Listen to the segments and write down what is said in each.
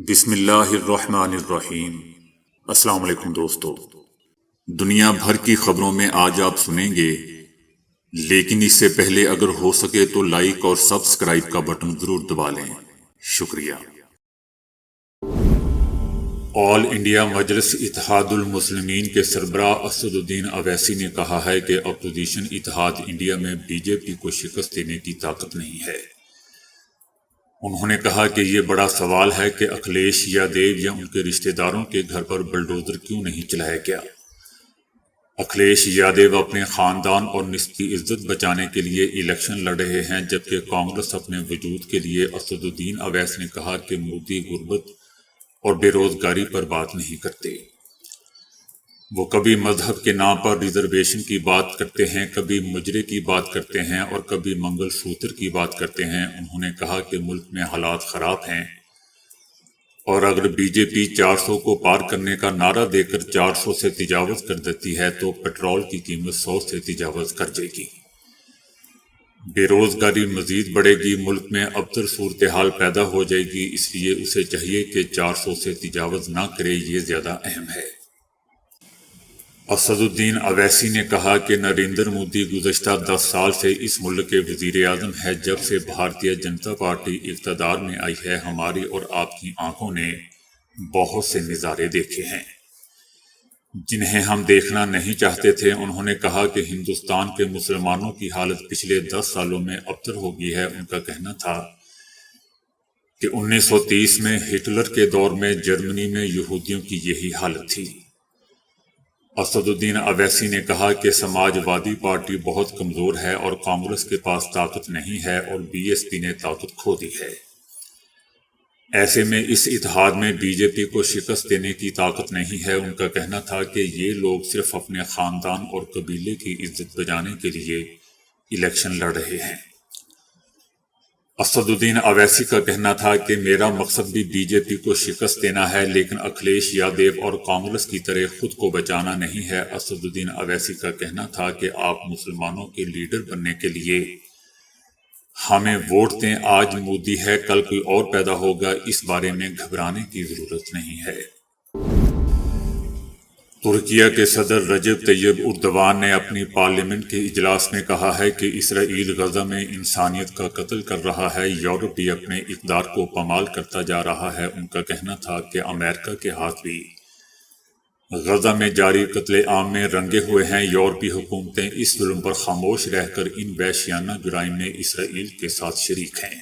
بسم اللہ الرحمن الرحیم۔ السلام علیکم دوستو، دنیا بھر کی خبروں میں آج آپ سنیں گے، لیکن اس سے پہلے اگر ہو سکے تو لائک اور سبسکرائب کا بٹن ضرور دبا لیں۔ شکریہ۔ آل انڈیا مجلس اتحاد المسلمین کے سربراہ اسد الدین اویسی نے کہا ہے کہ اپوزیشن اتحاد انڈیا میں بی جے پی کو شکست دینے کی طاقت نہیں ہے۔ انہوں نے کہا کہ یہ بڑا سوال ہے کہ اکھلیش یادیو یا ان کے رشتہ داروں کے گھر پر بلڈوزر کیوں نہیں چلایا گیا۔ اکھلیش یادیو اپنے خاندان اور نسل کی عزت بچانے کے لیے الیکشن لڑ رہے ہیں، جبکہ کانگریس اپنے وجود کے لیے اسد الدین اویس نے کہا کہ مودی غربت اور بے روزگاری پر بات نہیں کرتے۔ وہ کبھی مذہب کے نام پر ریزرویشن کی بات کرتے ہیں، کبھی مجرے کی بات کرتے ہیں اور کبھی منگل سوتر کی بات کرتے ہیں۔ انہوں نے کہا کہ ملک میں حالات خراب ہیں اور اگر بی جے پی 400 کو پار کرنے کا نعرہ دے کر 400 سے تجاوز کر دیتی ہے تو پیٹرول کی قیمت 100 سے تجاوز کر جائے گی۔ بے روزگاری مزید بڑھے گی، ملک میں ابتر صورتحال پیدا ہو جائے گی، اس لیے اسے چاہیے کہ 400 سے تجاوز نہ کرے، یہ زیادہ اہم ہے۔ اسد الدین اویسی نے کہا کہ نریندر مودی گزشتہ 10 سال سے اس ملک کے وزیر اعظم ہے۔ جب سے بھارتیہ جنتا پارٹی اقتدار میں آئی ہے، ہماری اور آپ کی آنکھوں نے بہت سے نظارے دیکھے ہیں جنہیں ہم دیکھنا نہیں چاہتے تھے۔ انہوں نے کہا کہ ہندوستان کے مسلمانوں کی حالت پچھلے 10 سالوں میں ابتر ہو گئی ہے۔ ان کا کہنا تھا کہ 1930 میں ہٹلر کے دور میں جرمنی میں یہودیوں کی یہی حالت تھی۔ اسد الدین اویسی نے کہا کہ سماج وادی پارٹی بہت کمزور ہے اور کانگریس کے پاس طاقت نہیں ہے اور بی ایس پی نے طاقت کھو دی ہے۔ ایسے میں اس اتحاد میں بی جے پی کو شکست دینے کی طاقت نہیں ہے۔ ان کا کہنا تھا کہ یہ لوگ صرف اپنے خاندان اور قبیلے کی عزت بچانے کے لیے الیکشن لڑ رہے ہیں۔ اسد الدین اویسی کا کہنا تھا کہ میرا مقصد بھی بی جے پی کو شکست دینا ہے، لیکن اکھلیش یادیو اور کانگریس کی طرح خود کو بچانا نہیں ہے۔ اسد الدین اویسی کا کہنا تھا کہ آپ مسلمانوں کے لیڈر بننے کے لیے ہمیں ووٹ دیں، آج مودی ہے کل کوئی اور پیدا ہوگا، اس بارے میں گھبرانے کی ضرورت نہیں ہے۔ ترکیہ کے صدر رجب طیب اردوان نے اپنی پارلیمنٹ کے اجلاس میں کہا ہے کہ اسرائیل غزہ میں انسانیت کا قتل کر رہا ہے، یورپ بھی اپنے اقدار کو پامال کرتا جا رہا ہے۔ ان کا کہنا تھا کہ امریکہ کے ہاتھ بھی غزہ میں جاری قتل عام میں رنگے ہوئے ہیں۔ یورپی حکومتیں اس ظلم پر خاموش رہ کر ان وحشیانہ جرائم میں اسرائیل کے ساتھ شریک ہیں۔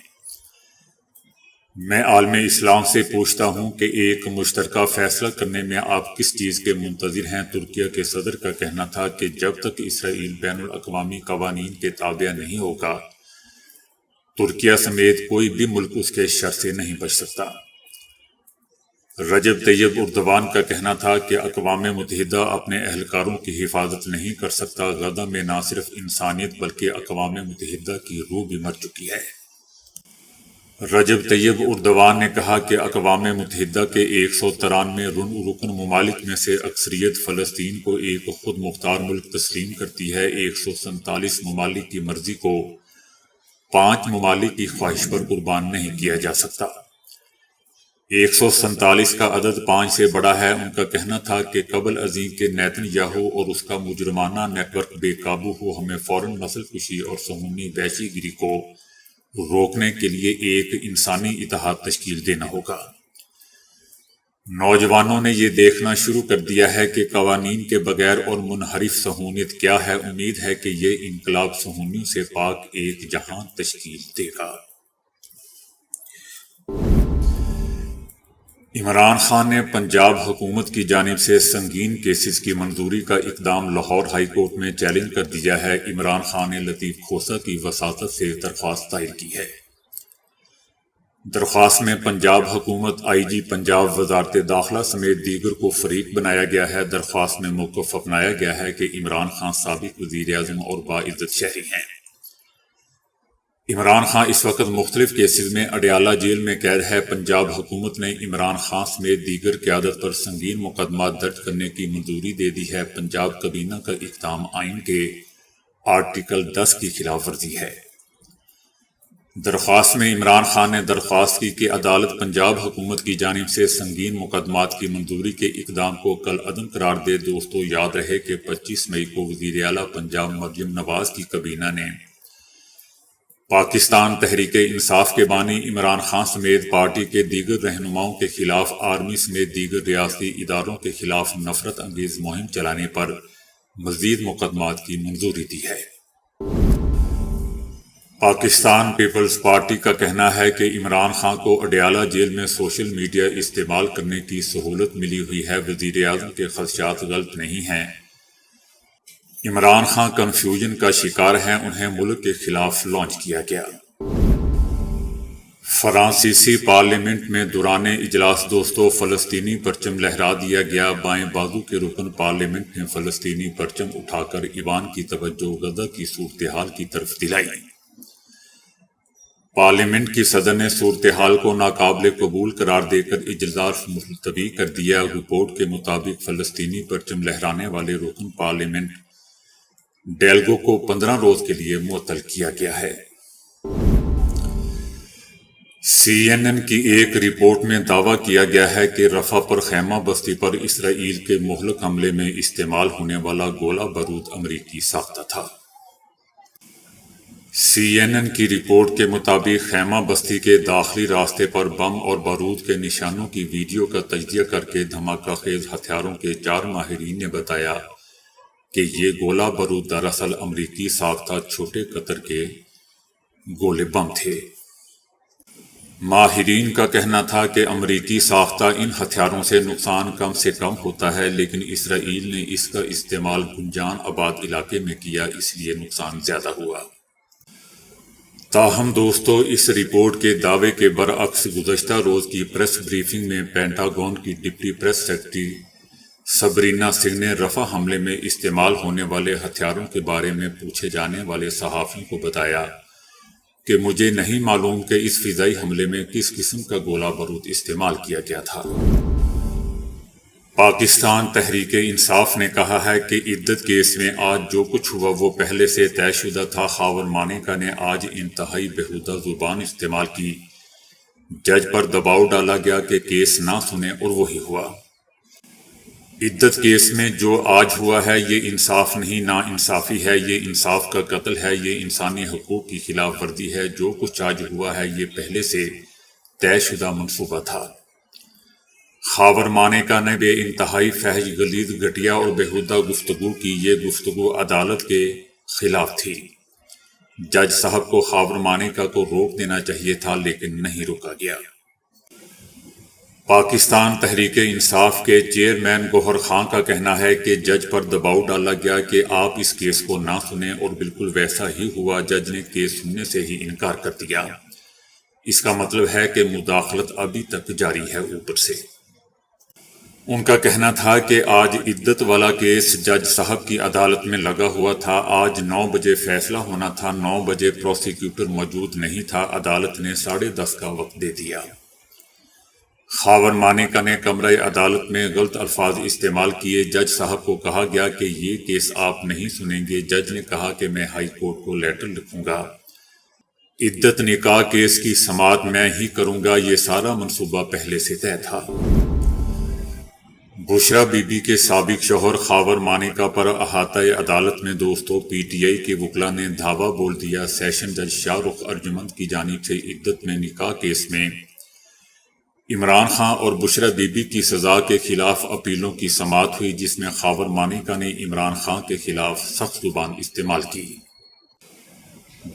میں عالم اسلام سے پوچھتا ہوں کہ ایک مشترکہ فیصلہ کرنے میں آپ کس چیز کے منتظر ہیں؟ ترکیہ کے صدر کا کہنا تھا کہ جب تک اسرائیل بین الاقوامی قوانین کے تابع نہیں ہوگا، ترکیہ سمیت کوئی بھی ملک اس کے شر سے نہیں بچ سکتا۔ رجب طیب اردوان کا کہنا تھا کہ اقوام متحدہ اپنے اہلکاروں کی حفاظت نہیں کر سکتا۔ غزہ میں نہ صرف انسانیت بلکہ اقوام متحدہ کی روح بھی مر چکی ہے۔ رجب طیب اردوان نے کہا کہ اقوام متحدہ کے 193 رکن ممالک میں سے اکثریت فلسطین کو ایک خود مختار ملک تسلیم کرتی ہے۔ 147 ممالک کی مرضی کو 5 ممالک کی خواہش پر قربان نہیں کیا جا سکتا۔ 147 کا عدد 5 سے بڑا ہے۔ ان کا کہنا تھا کہ قبل ازیں کہ نیتن یاہو اور اس کا مجرمانہ نیٹ ورک بے قابو ہو، ہمیں فوراً نسل کشی اور صہیونی وحشی گری کو روکنے کے لیے ایک انسانی اتحاد تشکیل دینا ہوگا۔ نوجوانوں نے یہ دیکھنا شروع کر دیا ہے کہ قوانین کے بغیر اور منحرف صہیونیت کیا ہے۔ امید ہے کہ یہ انقلاب صہیونیوں سے پاک ایک جہان تشکیل دے گا۔ عمران خان نے پنجاب حکومت کی جانب سے سنگین کیسز کی منظوری کا اقدام لاہور ہائی کورٹ میں چیلنج کر دیا ہے۔ عمران خان نے لطیف کھوسہ کی وساطت سے درخواست دائر کی ہے۔ درخواست میں پنجاب حکومت، آئی جی پنجاب، وزارت داخلہ سمیت دیگر کو فریق بنایا گیا ہے۔ درخواست میں موقف اپنایا گیا ہے کہ عمران خان سابق وزیر اعظم اور باعزت شہری ہیں۔ عمران خان اس وقت مختلف کیسز میں اڈیالہ جیل میں قید ہے۔ پنجاب حکومت نے عمران خان سمیت دیگر قیادت پر سنگین مقدمات درج کرنے کی منظوری دے دی ہے۔ پنجاب کابینہ کا اقدام آئین کے آرٹیکل 10 کی خلاف ورزی ہے۔ درخواست میں عمران خان نے درخواست کی کہ عدالت پنجاب حکومت کی جانب سے سنگین مقدمات کی منظوری کے اقدام کو کل عدم قرار دے۔ دوستو، یاد رہے کہ 25 مئی کو وزیر اعلیٰ پنجاب مریم نواز کی کابینہ نے پاکستان تحریک انصاف کے بانی عمران خان سمیت پارٹی کے دیگر رہنماؤں کے خلاف آرمی سمیت دیگر ریاستی اداروں کے خلاف نفرت انگیز مہم چلانے پر مزید مقدمات کی منظوری دی ہے۔ پاکستان پیپلز پارٹی کا کہنا ہے کہ عمران خان کو اڈیالہ جیل میں سوشل میڈیا استعمال کرنے کی سہولت ملی ہوئی ہے۔ وزیر اعظم کے خدشات غلط نہیں ہیں۔ عمران خان کنفیوژن کا شکار ہیں، انہیں ملک کے خلاف لانچ کیا گیا۔ فرانسیسی پارلیمنٹ میں دوران اجلاس دوستو فلسطینی پرچم لہرا دیا گیا۔ بائیں بازو کے رکن پارلیمنٹ نے فلسطینی پرچم اٹھا کر ایوان کی توجہ غزہ کی صورتحال کی طرف دلائی۔ پارلیمنٹ کی صدر نے صورتحال کو ناقابل قبول قرار دے کر اجلاس ملتوی کر دیا۔ رپورٹ کے مطابق فلسطینی پرچم لہرانے والے رکن پارلیمنٹ ڈیلگو کو 15 روز کے لیے معطل کیا گیا ہے۔ CNN کی ایک رپورٹ میں دعویٰ کیا گیا ہے کہ رفح پر خیمہ بستی پر اسرائیل کے مہلک حملے میں استعمال ہونے والا گولہ بارود امریکی ساختہ تھا۔ CNN کی رپورٹ کے مطابق خیمہ بستی کے داخلی راستے پر بم اور بارود کے نشانوں کی ویڈیو کا تجزیہ کر کے دھماکہ خیز ہتھیاروں کے 4 ماہرین نے بتایا کہ یہ گولہ بارود دراصل امریکی ساختہ چھوٹے قطر کے گولے بم تھے۔ ماہرین کا کہنا تھا کہ امریکی ساختہ ان ہتھیاروں سے نقصان کم سے کم ہوتا ہے، لیکن اسرائیل نے اس کا استعمال گنجان آباد علاقے میں کیا، اس لیے نقصان زیادہ ہوا۔ تاہم دوستو، اس رپورٹ کے دعوے کے برعکس گزشتہ روز کی پریس بریفنگ میں پینٹاگون کی deputy press secretary Sabrina Singh نے رفح حملے میں استعمال ہونے والے ہتھیاروں کے بارے میں پوچھے جانے والے صحافیوں کو بتایا کہ مجھے نہیں معلوم کہ اس فضائی حملے میں کس قسم کا گولہ بارود استعمال کیا گیا تھا۔ پاکستان تحریک انصاف نے کہا ہے کہ عدت کیس میں آج جو کچھ ہوا وہ پہلے سے طے شدہ تھا۔ خاور مانیکا نے آج انتہائی بیہودہ زبان استعمال کی۔ جج پر دباؤ ڈالا گیا کہ کیس نہ سنے اور وہی ہوا۔ عدت کیس میں جو آج ہوا ہے یہ انصاف نہیں، نا انصافی ہے، یہ انصاف کا قتل ہے، یہ انسانی حقوق کی خلاف ورزی ہے۔ جو کچھ آج ہوا ہے یہ پہلے سے طے شدہ منصوبہ تھا۔ خاور مانیکا نے بے انتہائی فحش، غلیظ، گھٹیا اور بیہودہ گفتگو کی۔ یہ گفتگو عدالت کے خلاف تھی۔ جج صاحب کو خاور مانیکا کو روک دینا چاہیے تھا، لیکن نہیں روکا گیا۔ پاکستان تحریک انصاف کے چیئرمین گوہر خان کا کہنا ہے کہ جج پر دباؤ ڈالا گیا کہ آپ اس کیس کو نہ سنیں، اور بالکل ویسا ہی ہوا۔ جج نے کیس سننے سے ہی انکار کر دیا۔ اس کا مطلب ہے کہ مداخلت ابھی تک جاری ہے۔ اوپر سے ان کا کہنا تھا کہ آج عدت والا کیس جج صاحب کی عدالت میں لگا ہوا تھا۔ آج 9 بجے فیصلہ ہونا تھا۔ 9 بجے پروسیکیوٹر موجود نہیں تھا۔ عدالت نے 10:30 کا وقت دے دیا۔ خاور مانیکا نے کمرہ عدالت میں غلط الفاظ استعمال کیے۔ جج صاحب کو کہا گیا کہ یہ کیس آپ نہیں سنیں گے۔ جج نے کہا کہ میں ہائی کورٹ کو لیٹر لکھوں گا۔ عدت نکاح کیس کی سماعت میں ہی کروں گا۔ یہ سارا منصوبہ پہلے سے طے تھا۔ بشرا بی بی کے سابق شوہر خاور مانیکا پر احاطہ عدالت میں دوستو پی ٹی آئی کے وکلا نے دھاوا بول دیا۔ سیشن جج شاہ رخ ارجمند کی جانب سے عدت میں نکاح کیس میں عمران خان اور بشرا بی بی کی سزا کے خلاف اپیلوں کی سماعت ہوئی، جس میں خاور مانیکا نے عمران خان کے خلاف سخت زبان استعمال کی،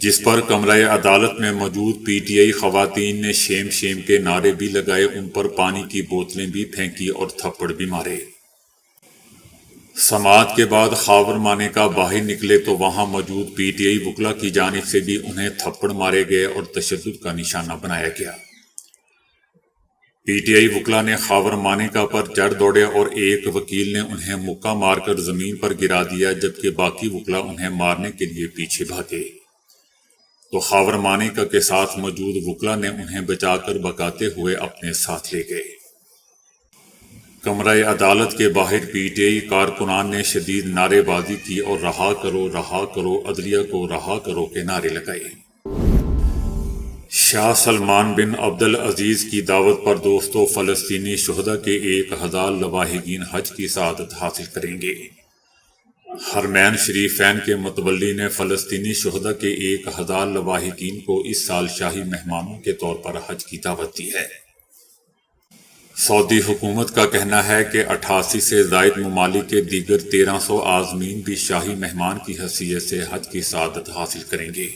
جس پر کمرہ عدالت میں موجود پی ٹی آئی خواتین نے شیم شیم کے نعرے بھی لگائے، ان پر پانی کی بوتلیں بھی پھینکی اور تھپڑ بھی مارے۔ سماعت کے بعد خاور مانیکا باہر نکلے تو وہاں موجود پی ٹی آئی وکلا کی جانب سے بھی انہیں تھپڑ مارے گئے اور تشدد کا نشانہ بنایا گیا۔ پی ٹی آئی وکلا نے خاور مانیکا پر چڑھ دوڑے اور ایک وکیل نے انہیں مکہ مار کر زمین پر گرا دیا، جبکہ باقی وکلا انہیں مارنے کے لیے پیچھے بھاگے تو خاور مانیکا کے ساتھ موجود وکلا نے انہیں بچا کر بھگاتے ہوئے اپنے ساتھ لے گئے۔ کمرہ عدالت کے باہر پی ٹی آئی کارکنان نے شدید نعرے بازی کی اور رہا کرو، عدلیہ کو رہا کرو کے نعرے لگائے۔ شاہ سلمان بن عبدالعزیز کی دعوت پر دوستوں فلسطینی شہداء کے 1000 لواحقین حج کی سعادت حاصل کریں گے۔ حرمین شریفین کے متولی نے فلسطینی شہداء کے 1000 لواحقین کو اس سال شاہی مہمانوں کے طور پر حج کی دعوت دی ہے۔ سعودی حکومت کا کہنا ہے کہ 88 سے زائد ممالک کے دیگر 1300 عازمین بھی شاہی مہمان کی حیثیت سے حج کی سعادت حاصل کریں گے۔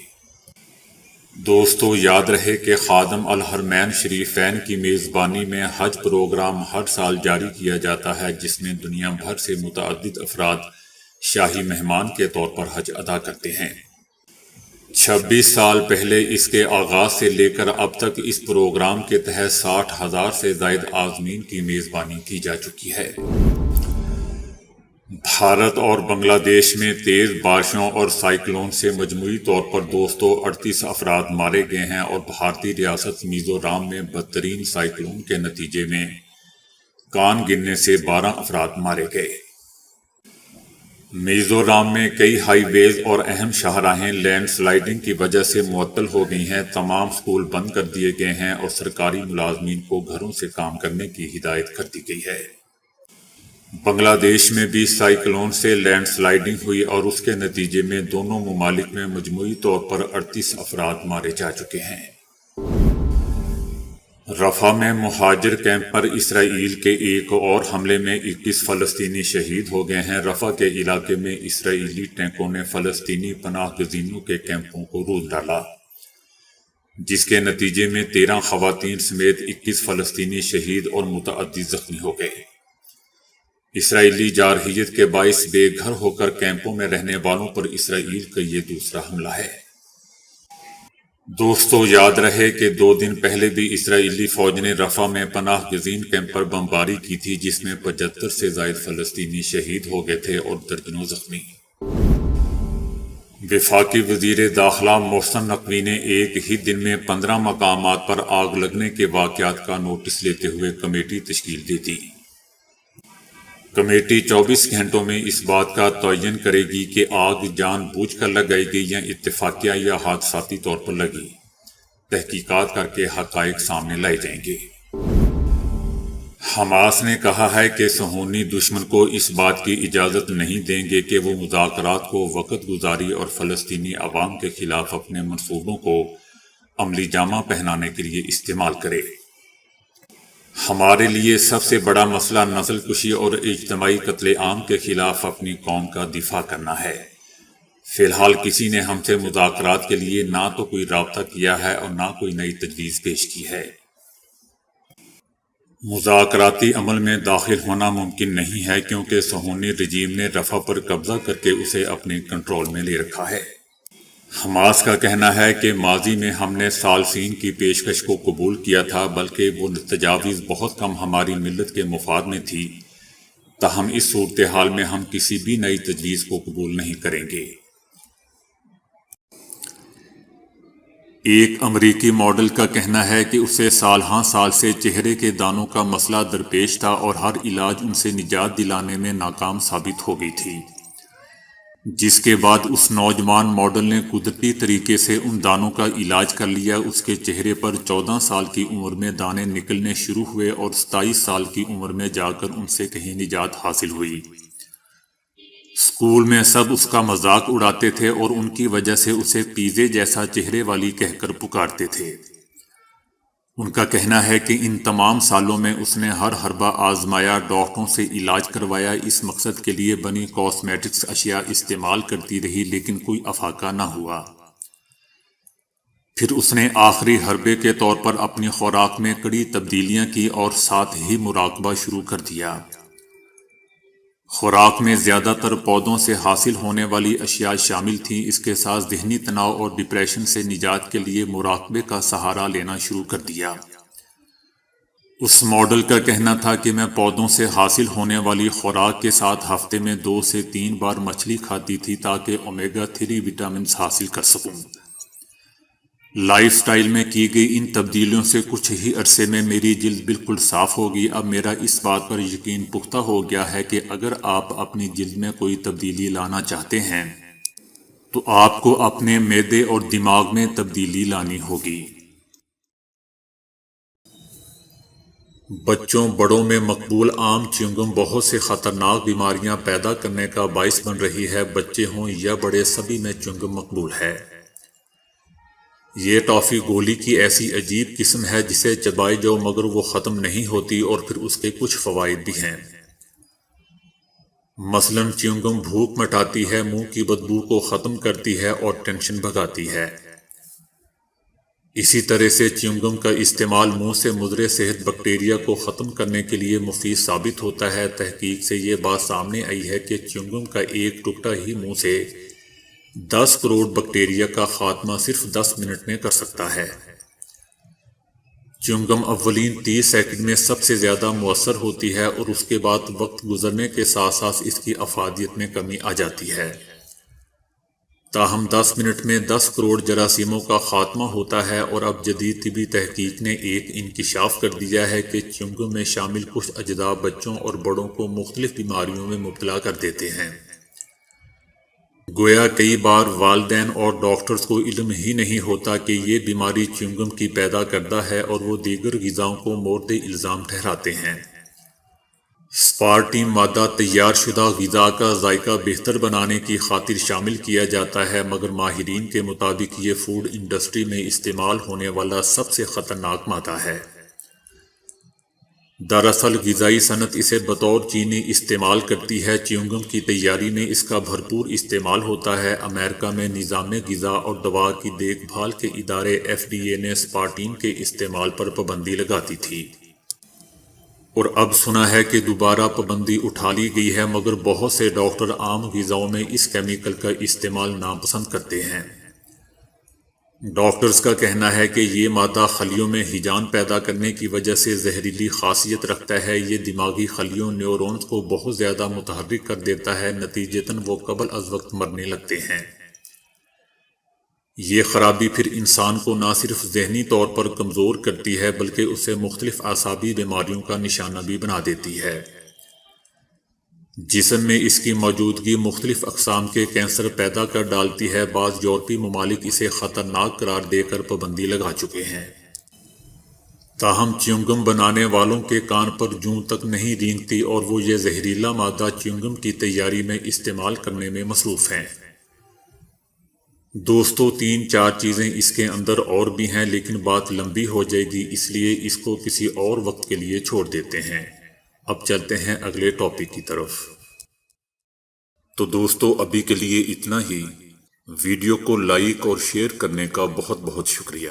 دوستو یاد رہے کہ خادم الحرمین شریفین کی میزبانی میں حج پروگرام ہر سال جاری کیا جاتا ہے، جس میں دنیا بھر سے متعدد افراد شاہی مہمان کے طور پر حج ادا کرتے ہیں۔ 26 سال پہلے اس کے آغاز سے لے کر اب تک اس پروگرام کے تحت 60,000 سے زائد عازمین کی میزبانی کی جا چکی ہے۔ بھارت اور بنگلہ دیش میں تیز بارشوں اور سائیکلون سے مجموعی طور پر 238 افراد مارے گئے ہیں اور بھارتی ریاست میزورام میں بدترین سائیکلون کے نتیجے میں کان گرنے سے 12 افراد مارے گئے۔ میزورام میں کئی ہائی ویز اور اہم شاہراہیں لینڈ سلائیڈنگ کی وجہ سے معطل ہو گئی ہیں، تمام سکول بند کر دیے گئے ہیں اور سرکاری ملازمین کو گھروں سے کام کرنے کی ہدایت کر دی گئی ہے۔ بنگلہ دیش میں بھی سائیکلون سے لینڈ سلائیڈنگ ہوئی اور اس کے نتیجے میں دونوں ممالک میں مجموعی طور پر 38 افراد مارے جا چکے ہیں۔ رفح میں مہاجر کیمپ پر اسرائیل کے ایک اور حملے میں 21 فلسطینی شہید ہو گئے ہیں۔ رفح کے علاقے میں اسرائیلی ٹینکوں نے فلسطینی پناہ گزینوں کے کیمپوں کو رول ڈالا، جس کے نتیجے میں 13 خواتین سمیت 21 فلسطینی شہید اور متعدد زخمی ہو گئے۔ اسرائیلی جارحیت کے باعث بے گھر ہو کر کیمپوں میں رہنے والوں پر اسرائیل کا یہ دوسرا حملہ ہے۔ دوستو یاد رہے کہ 2 دن پہلے بھی اسرائیلی فوج نے رفح میں پناہ گزین کیمپ پر بمباری کی تھی، جس میں 75 سے زائد فلسطینی شہید ہو گئے تھے اور درجنوں زخمی۔ وفاقی وزیر داخلہ محسن نقوی نے ایک ہی دن میں 15 مقامات پر آگ لگنے کے واقعات کا نوٹس لیتے ہوئے کمیٹی تشکیل دے دی۔ کمیٹی 24 گھنٹوں میں اس بات کا تعین کرے گی کہ آگ جان بوجھ کر لگائی گئی یا اتفاقیہ یا حادثاتی طور پر لگی۔ تحقیقات کر کے حقائق سامنے لائے جائیں گے۔ حماس نے کہا ہے کہ صہیونی دشمن کو اس بات کی اجازت نہیں دیں گے کہ وہ مذاکرات کو وقت گزاری اور فلسطینی عوام کے خلاف اپنے منصوبوں کو عملی جامہ پہنانے کے لیے استعمال کرے۔ ہمارے لیے سب سے بڑا مسئلہ نسل کشی اور اجتماعی قتل عام کے خلاف اپنی قوم کا دفاع کرنا ہے۔ فی الحال کسی نے ہم سے مذاکرات کے لیے نہ تو کوئی رابطہ کیا ہے اور نہ کوئی نئی تجویز پیش کی ہے۔ مذاکراتی عمل میں داخل ہونا ممکن نہیں ہے کیونکہ صہیونی رجیم نے رفح پر قبضہ کر کے اسے اپنے کنٹرول میں لے رکھا ہے۔ حماس کا کہنا ہے کہ ماضی میں ہم نے ثالثین کی پیشکش کو قبول کیا تھا، بلکہ وہ تجاویز بہت کم ہماری ملت کے مفاد میں تھی، تاہم اس صورتحال میں ہم کسی بھی نئی تجویز کو قبول نہیں کریں گے۔ ایک امریکی ماڈل کا کہنا ہے کہ اسے سال ہاں سال سے چہرے کے دانوں کا مسئلہ درپیش تھا اور ہر علاج ان سے نجات دلانے میں ناکام ثابت ہو گئی تھی، جس کے بعد اس نوجوان ماڈل نے قدرتی طریقے سے ان دانوں کا علاج کر لیا۔ اس کے چہرے پر 14 سال کی عمر میں دانے نکلنے شروع ہوئے اور 27 سال کی عمر میں جا کر ان سے کہیں نجات حاصل ہوئی۔ اسکول میں سب اس کا مذاق اڑاتے تھے اور ان کی وجہ سے اسے پیزے جیسا چہرے والی کہہ کر پکارتے تھے۔ ان کا کہنا ہے کہ ان تمام سالوں میں اس نے ہر حربہ آزمایا، ڈاکٹروں سے علاج کروایا، اس مقصد کے لیے بنی کاسمیٹکس اشیاء استعمال کرتی رہی، لیکن کوئی افاقہ نہ ہوا۔ پھر اس نے آخری حربے کے طور پر اپنی خوراک میں کڑی تبدیلیاں کی اور ساتھ ہی مراقبہ شروع کر دیا۔ خوراک میں زیادہ تر پودوں سے حاصل ہونے والی اشیاء شامل تھیں۔ اس کے ساتھ ذہنی تناؤ اور ڈپریشن سے نجات کے لیے مراقبے کا سہارا لینا شروع کر دیا۔ اس ماڈل کا کہنا تھا کہ میں پودوں سے حاصل ہونے والی خوراک کے ساتھ ہفتے میں 2 سے 3 بار مچھلی کھاتی تھی تاکہ اومیگا 3 وٹامنز حاصل کر سکوں۔ لائف سٹائل میں کی گئی ان تبدیلیوں سے کچھ ہی عرصے میں میری جلد بالکل صاف ہوگی۔ اب میرا اس بات پر یقین پختہ ہو گیا ہے کہ اگر آپ اپنی جلد میں کوئی تبدیلی لانا چاہتے ہیں تو آپ کو اپنے معدے اور دماغ میں تبدیلی لانی ہوگی۔ بچوں بڑوں میں مقبول عام چیونگم بہت سے خطرناک بیماریاں پیدا کرنے کا باعث بن رہی ہے۔ بچے ہوں یا بڑے سبھی میں چیونگم مقبول ہے۔ یہ ٹافی گولی کی ایسی عجیب قسم ہے جسے چبائے جاؤ مگر وہ ختم نہیں ہوتی، اور پھر اس کے کچھ فوائد بھی ہیں۔ مثلاً چیونگم بھوک مٹاتی ہے، منہ کی بدبو کو ختم کرتی ہے اور ٹینشن بھگاتی ہے۔ اسی طرح سے چیونگم کا استعمال منہ سے مضر صحت بیکٹیریا کو ختم کرنے کے لیے مفید ثابت ہوتا ہے۔ تحقیق سے یہ بات سامنے آئی ہے کہ چیونگم کا ایک ٹکڑا ہی منہ سے 10 کروڑ بیکٹیریا کا خاتمہ صرف 10 منٹ میں کر سکتا ہے۔ چیونگم اولین 30 سیکنڈ میں سب سے زیادہ مؤثر ہوتی ہے، اور اس کے بعد وقت گزرنے کے ساتھ ساتھ اس کی افادیت میں کمی آ جاتی ہے۔ تاہم 10 منٹ میں 10 کروڑ جراثیموں کا خاتمہ ہوتا ہے، اور اب جدید طبی تحقیق نے ایک انکشاف کر دیا ہے کہ چیونگم میں شامل کچھ اجزاء بچوں اور بڑوں کو مختلف بیماریوں میں مبتلا کر دیتے ہیں۔ گویا کئی بار والدین اور ڈاکٹرز کو علم ہی نہیں ہوتا کہ یہ بیماری چیونگم کی پیدا کردہ ہے، اور وہ دیگر غذاؤں کو مورد الزام ٹھہراتے ہیں۔ اسپارٹین مادہ تیار شدہ غذا کا ذائقہ بہتر بنانے کی خاطر شامل کیا جاتا ہے، مگر ماہرین کے مطابق یہ فوڈ انڈسٹری میں استعمال ہونے والا سب سے خطرناک مادہ ہے۔ دراصل غذائی صنعت اسے بطور چینی استعمال کرتی ہے۔ چیونگم کی تیاری میں اس کا بھرپور استعمال ہوتا ہے۔ امریکہ میں نظام غذا اور دوا کی دیکھ بھال کے ادارے FDA نے اسپارٹین کے استعمال پر پابندی لگاتی تھی، اور اب سنا ہے کہ دوبارہ پابندی اٹھا لی گئی ہے، مگر بہت سے ڈاکٹر عام غذاؤں میں اس کیمیکل کا استعمال ناپسند کرتے ہیں۔ ڈاکٹرز کا کہنا ہے کہ یہ مادہ خلیوں میں ہیجان پیدا کرنے کی وجہ سے زہریلی خاصیت رکھتا ہے۔ یہ دماغی خلیوں نیورونز کو بہت زیادہ متحرک کر دیتا ہے، نتیجتاً وہ قبل از وقت مرنے لگتے ہیں۔ یہ خرابی پھر انسان کو نہ صرف ذہنی طور پر کمزور کرتی ہے بلکہ اسے مختلف اعصابی بیماریوں کا نشانہ بھی بنا دیتی ہے۔ جسم میں اس کی موجودگی مختلف اقسام کے کینسر پیدا کر ڈالتی ہے۔ بعض یورپی ممالک اسے خطرناک قرار دے کر پابندی لگا چکے ہیں۔ تاہم چیونگم بنانے والوں کے کان پر جوں تک نہیں رینگتی، اور وہ یہ زہریلا مادہ چیونگم کی تیاری میں استعمال کرنے میں مصروف ہیں۔ دوستو 3-4 چیزیں اس کے اندر اور بھی ہیں، لیکن بات لمبی ہو جائے گی، اس لیے اس کو کسی اور وقت کے لیے چھوڑ دیتے ہیں۔ اب چلتے ہیں اگلے ٹاپک کی طرف۔ تو دوستو ابھی کے لیے اتنا ہی۔ ویڈیو کو لائک اور شیئر کرنے کا بہت بہت شکریہ۔